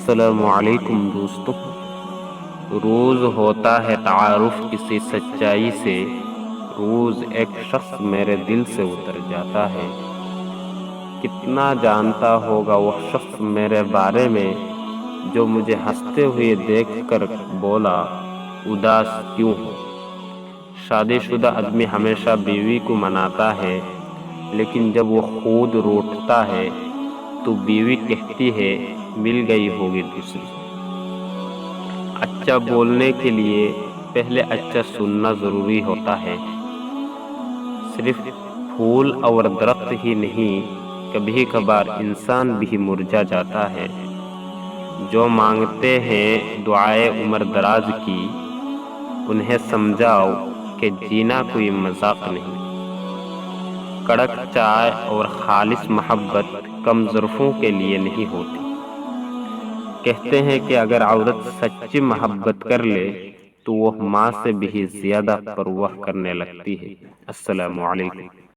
السلام علیکم دوستو۔ روز ہوتا ہے تعارف کسی سچائی سے، روز ایک شخص میرے دل سے اتر جاتا ہے۔ کتنا جانتا ہوگا وہ شخص میرے بارے میں، جو مجھے ہنستے ہوئے دیکھ کر بولا اداس کیوں ہو۔ شادی شدہ آدمی ہمیشہ بیوی کو مناتا ہے، لیکن جب وہ خود روٹھتا ہے تو بیوی کہتی ہے مل گئی ہوگی دوسری۔ اچھا بولنے کے لیے پہلے اچھا سننا ضروری ہوتا ہے۔ صرف پھول اور درخت ہی نہیں، کبھی کبھار انسان بھی مرجھا جاتا ہے۔ جو مانگتے ہیں دعائیں عمر دراز کی، انہیں سمجھاؤ کہ جینا کوئی مذاق نہیں۔ کڑک چائے اور خالص محبت کم ظرفوں کے لیے نہیں ہوتی۔ کہتے ہیں کہ اگر عورت سچی محبت کر لے تو وہ ماں سے بھی زیادہ پرواہ کرنے لگتی ہے۔ السلام علیکم۔